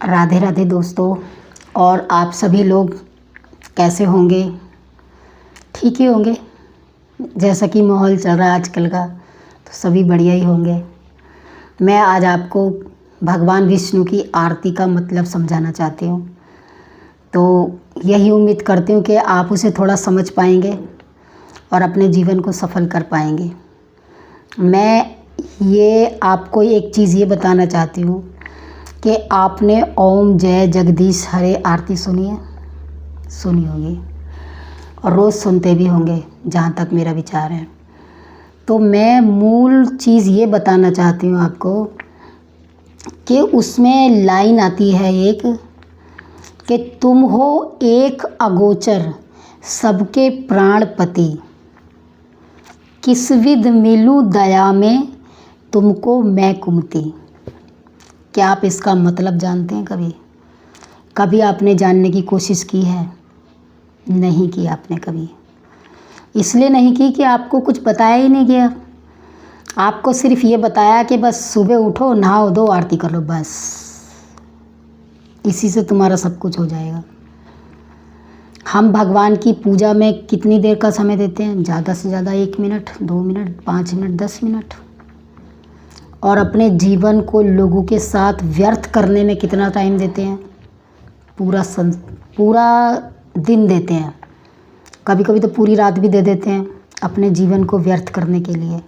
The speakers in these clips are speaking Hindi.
राधे राधे दोस्तों। और आप सभी लोग कैसे होंगे? ठीक ही होंगे। जैसा कि माहौल चल रहा है आजकल का, तो सभी बढ़िया ही होंगे। मैं आज आपको भगवान विष्णु की आरती का मतलब समझाना चाहती हूँ। तो यही उम्मीद करती हूँ कि आप उसे थोड़ा समझ पाएंगे और अपने जीवन को सफल कर पाएंगे। मैं ये आपको एक चीज़ ये बताना चाहती हूँ कि आपने ओम जय जगदीश हरे आरती सुनी होगी और रोज़ सुनते भी होंगे, जहाँ तक मेरा विचार है। तो मैं मूल चीज़ ये बताना चाहती हूँ आपको कि उसमें लाइन आती है एक कि तुम हो एक अगोचर सबके प्राणपति, किस विध मिलूं दया में तुमको मैं कुमति। क्या आप इसका मतलब जानते हैं? कभी आपने जानने की कोशिश की है? नहीं की आपने कभी। इसलिए नहीं की कि आपको कुछ बताया ही नहीं गया। आपको सिर्फ ये बताया कि बस सुबह उठो, नहाओ धो, आरती कर लो, बस इसी से तुम्हारा सब कुछ हो जाएगा। हम भगवान की पूजा में कितनी देर का समय देते हैं? ज़्यादा से ज़्यादा 1 मिनट, 2 मिनट, 5 मिनट, 10 मिनट। और अपने जीवन को लोगों के साथ व्यर्थ करने में कितना टाइम देते हैं? पूरा दिन देते हैं। कभी कभी तो पूरी रात भी दे देते हैं अपने जीवन को व्यर्थ करने के लिए।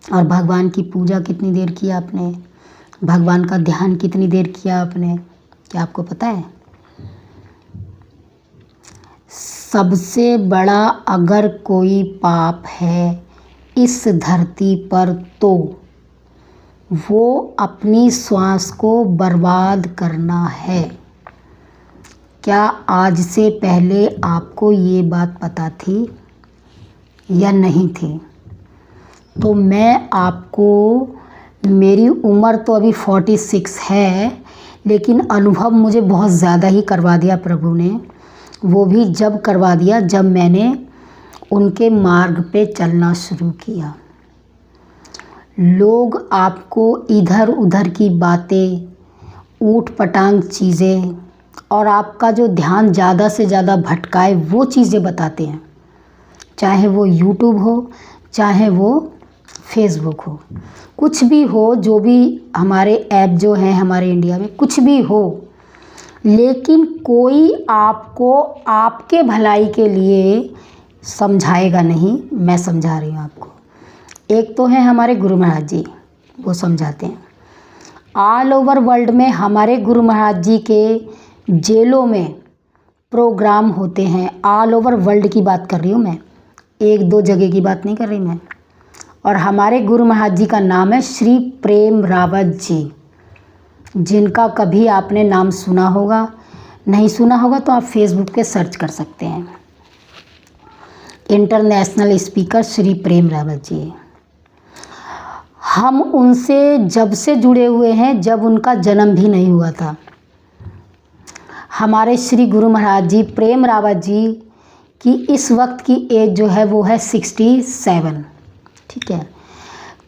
और भगवान की पूजा कितनी देर किया आपने? भगवान का ध्यान कितनी देर किया आपने? क्या आपको पता है? सबसे बड़ा अगर कोई पाप है इस धरती पर तो वो अपनी श्वास को बर्बाद करना है। क्या आज से पहले आपको ये बात पता थी या नहीं थी? तो मैं आपको, मेरी उम्र तो अभी 46 है, लेकिन अनुभव मुझे बहुत ज़्यादा ही करवा दिया प्रभु ने। वो भी जब करवा दिया जब मैंने उनके मार्ग पे चलना शुरू किया। लोग आपको इधर उधर की बातें, ऊट पटांग चीज़ें और आपका जो ध्यान ज़्यादा से ज़्यादा भटकाए वो चीज़ें बताते हैं। चाहे वो यूट्यूब हो, चाहे वो फेसबुक हो, कुछ भी हो, जो भी हमारे ऐप जो हैं हमारे इंडिया में, कुछ भी हो, लेकिन कोई आपको आपके भलाई के लिए समझाएगा नहीं। मैं समझा रही हूँ आपको। एक तो है हमारे गुरु महाराज जी, वो समझाते हैं। ऑल ओवर वर्ल्ड में हमारे गुरु महाराज जी के जेलों में प्रोग्राम होते हैं। ऑल ओवर वर्ल्ड की बात कर रही हूँ मैं, 1-2 जगह की बात नहीं कर रही मैं। और हमारे गुरु महाराज जी का नाम है श्री प्रेम रावत जी, जिनका कभी आपने नाम सुना होगा, नहीं सुना होगा तो आप फेसबुक पे सर्च कर सकते हैं। International speaker Shri Prem Rawat ji. हम उनसे जब से जुड़े हुए हैं जब उनका जन्म भी नहीं हुआ था। हमारे श्री गुरु महाराज जी प्रेम रावत जी की इस वक्त की एज जो है वो है 67। ठीक है।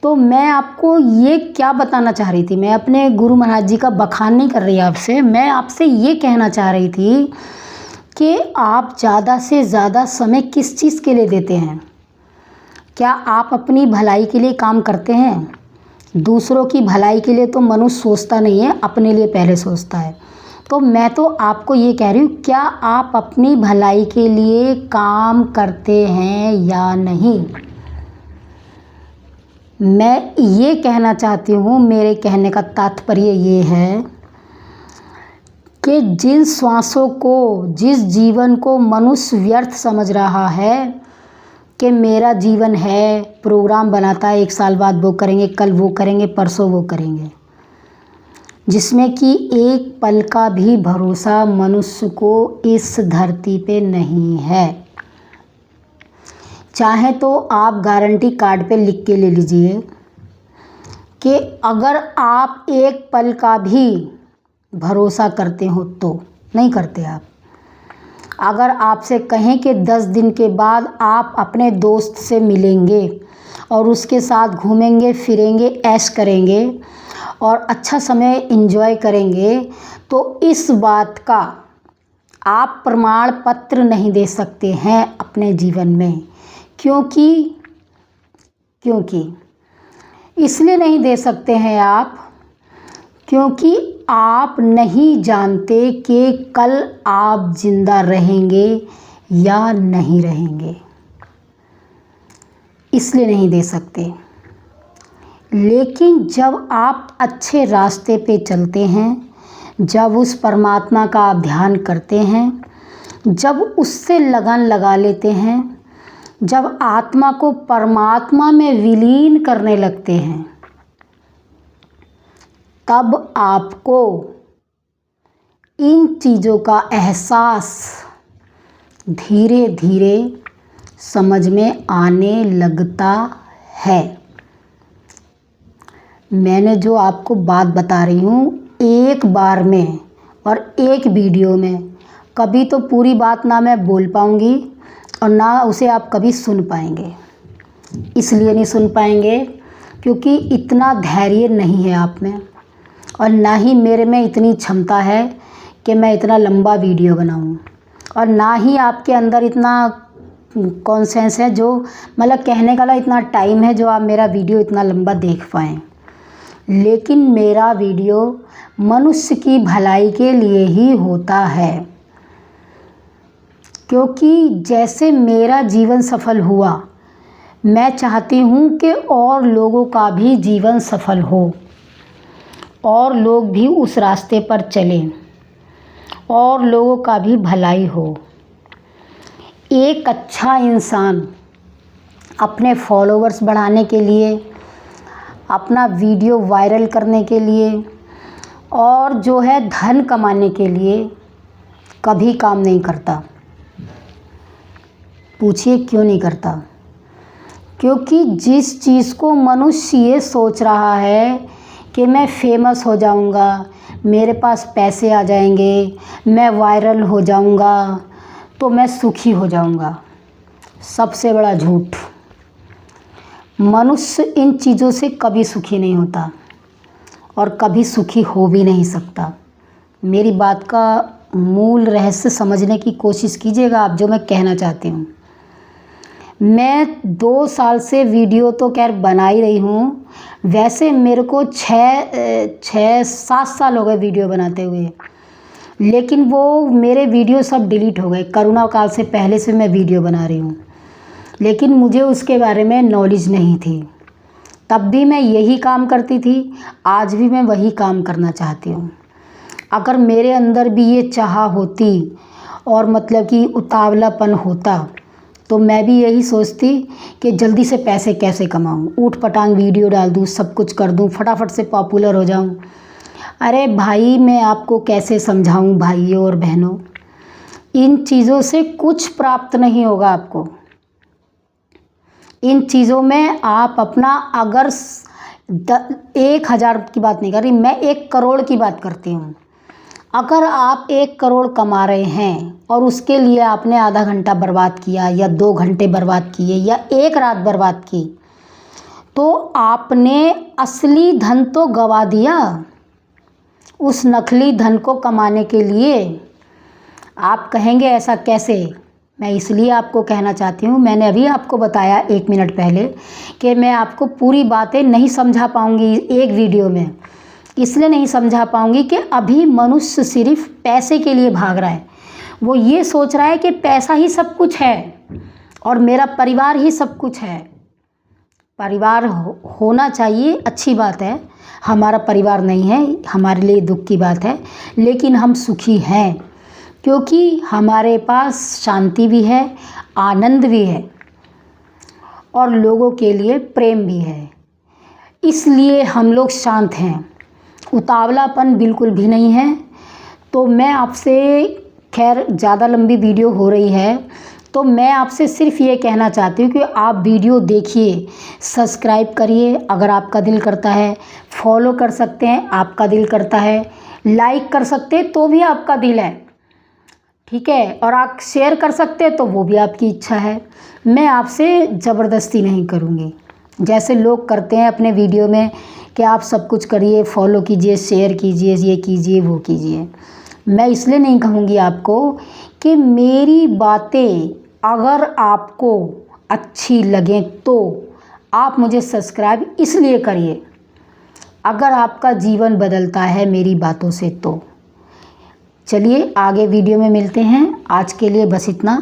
तो मैं आपको ये क्या बताना चाह रही थी, मैं अपने गुरु महाराज जी का बखान नहीं कर रही आपसे, मैं आपसे ये कहना चाह रही थी कि आप ज़्यादा से ज़्यादा समय किस चीज़ के लिए देते हैं? क्या आप अपनी भलाई के लिए काम करते हैं? दूसरों की भलाई के लिए तो मनुष्य सोचता नहीं है, अपने लिए पहले सोचता है। तो मैं तो आपको ये कह रही हूँ, क्या आप अपनी भलाई के लिए काम करते हैं या नहीं? मैं ये कहना चाहती हूँ, मेरे कहने का तात्पर्य ये है कि जिन श्वासों को, जिस जीवन को मनुष्य व्यर्थ समझ रहा है कि मेरा जीवन है, प्रोग्राम बनाता है, 1 साल बाद वो करेंगे, कल वो करेंगे, परसों वो करेंगे, जिसमें कि एक पल का भी भरोसा मनुष्य को इस धरती पे नहीं है। चाहे तो आप गारंटी कार्ड पे लिख के ले लीजिए कि अगर आप एक पल का भी भरोसा करते हो तो, नहीं करते आप। अगर आपसे कहें कि 10 दिन के बाद आप अपने दोस्त से मिलेंगे और उसके साथ घूमेंगे फिरेंगे, ऐश करेंगे और अच्छा समय एंजॉय करेंगे, तो इस बात का आप प्रमाण पत्र नहीं दे सकते हैं अपने जीवन में। क्योंकि इसलिए नहीं दे सकते हैं आप, क्योंकि आप नहीं जानते कि कल आप जिंदा रहेंगे या नहीं रहेंगे, इसलिए नहीं दे सकते। लेकिन जब आप अच्छे रास्ते पे चलते हैं, जब उस परमात्मा का आप ध्यान करते हैं, जब उससे लगन लगा लेते हैं, जब आत्मा को परमात्मा में विलीन करने लगते हैं, तब आपको इन चीज़ों का एहसास धीरे धीरे समझ में आने लगता है। मैंने जो आपको बात बता रही हूँ, एक बार में और एक वीडियो में कभी तो पूरी बात ना मैं बोल पाऊँगी और ना उसे आप कभी सुन पाएंगे। इसलिए नहीं सुन पाएंगे क्योंकि इतना धैर्य नहीं है आप में, और ना ही मेरे में इतनी क्षमता है कि मैं इतना लंबा वीडियो बनाऊँ, और ना ही आपके अंदर इतना कॉन्सेंस है, जो मतलब कहने का इतना टाइम है जो आप मेरा वीडियो इतना लंबा देख पाएँ। लेकिन मेरा वीडियो मनुष्य की भलाई के लिए ही होता है, क्योंकि जैसे मेरा जीवन सफल हुआ, मैं चाहती हूँ कि और लोगों का भी जीवन सफल हो, और लोग भी उस रास्ते पर चलें, और लोगों का भी भलाई हो। एक अच्छा इंसान अपने फॉलोअर्स बढ़ाने के लिए, अपना वीडियो वायरल करने के लिए, और जो है धन कमाने के लिए कभी काम नहीं करता। पूछिए क्यों नहीं करता? क्योंकि जिस चीज़ को मनुष्य ये सोच रहा है कि मैं फेमस हो जाऊंगा, मेरे पास पैसे आ जाएंगे, मैं वायरल हो जाऊंगा, तो मैं सुखी हो जाऊंगा, सबसे बड़ा झूठ। मनुष्य इन चीज़ों से कभी सुखी नहीं होता और कभी सुखी हो भी नहीं सकता। मेरी बात का मूल रहस्य समझने की कोशिश कीजिएगा आप, जो मैं कहना चाहती हूँ। मैं 2 साल से वीडियो तो खैर बना ही रही हूँ, वैसे मेरे को 6-7 साल हो गए वीडियो बनाते हुए, लेकिन वो मेरे वीडियो सब डिलीट हो गए। कोरोना काल से पहले से मैं वीडियो बना रही हूँ, लेकिन मुझे उसके बारे में नॉलेज नहीं थी। तब भी मैं यही काम करती थी, आज भी मैं वही काम करना चाहती हूँ। अगर मेरे अंदर भी ये चाह होती और मतलब कि उतावलापन होता, तो मैं भी यही सोचती कि जल्दी से पैसे कैसे कमाऊँ, ऊट पटांग वीडियो डाल दूँ, सब कुछ कर दूँ, फटाफट से पॉपुलर हो जाऊँ। अरे भाई, मैं आपको कैसे समझाऊँ भाइयों और बहनों, इन चीज़ों से कुछ प्राप्त नहीं होगा आपको। इन चीज़ों में आप अपना, अगर 1,000 की बात नहीं कर रही, मैं 1 करोड़ की बात करती हूँ। अगर आप 1 करोड़ कमा रहे हैं और उसके लिए आपने आधा घंटा बर्बाद किया, या 2 घंटे बर्बाद किए, या 1 रात बर्बाद की, तो आपने असली धन तो गवा दिया। उस नकली धन को कमाने के लिए आप कहेंगे ऐसा कैसे? मैं इसलिए आपको कहना चाहती हूँ, मैंने अभी आपको बताया 1 मिनट पहले कि मैं आपको पूरी बातें नहीं समझा पाऊँगी एक वीडियो में। इसलिए नहीं समझा पाऊँगी कि अभी मनुष्य सिर्फ पैसे के लिए भाग रहा है। वो ये सोच रहा है कि पैसा ही सब कुछ है और मेरा परिवार ही सब कुछ है। परिवार होना चाहिए, अच्छी बात है। हमारा परिवार नहीं है, हमारे लिए दुख की बात है, लेकिन हम सुखी हैं क्योंकि हमारे पास शांति भी है, आनंद भी है, और लोगों के लिए प्रेम भी है। इसलिए हम लोग शांत हैं, उतावलापन बिल्कुल भी नहीं है। तो मैं आपसे, खैर ज़्यादा लंबी वीडियो हो रही है, तो मैं आपसे सिर्फ ये कहना चाहती हूँ कि आप वीडियो देखिए, सब्सक्राइब करिए अगर आपका दिल करता है, फॉलो कर सकते हैं आपका दिल करता है, लाइक कर सकते हैं तो भी आपका दिल है, ठीक है, और आप शेयर कर सकते हैं तो वो भी आपकी इच्छा है। मैं आपसे ज़बरदस्ती नहीं करूँगी, जैसे लोग करते हैं अपने वीडियो में कि आप सब कुछ करिए, फॉलो कीजिए, शेयर कीजिए, ये कीजिए, वो कीजिए। मैं इसलिए नहीं कहूँगी आपको कि मेरी बातें अगर आपको अच्छी लगें तो आप मुझे सब्सक्राइब इसलिए करिए अगर आपका जीवन बदलता है मेरी बातों से तो। चलिए आगे वीडियो में मिलते हैं, आज के लिए बस इतना।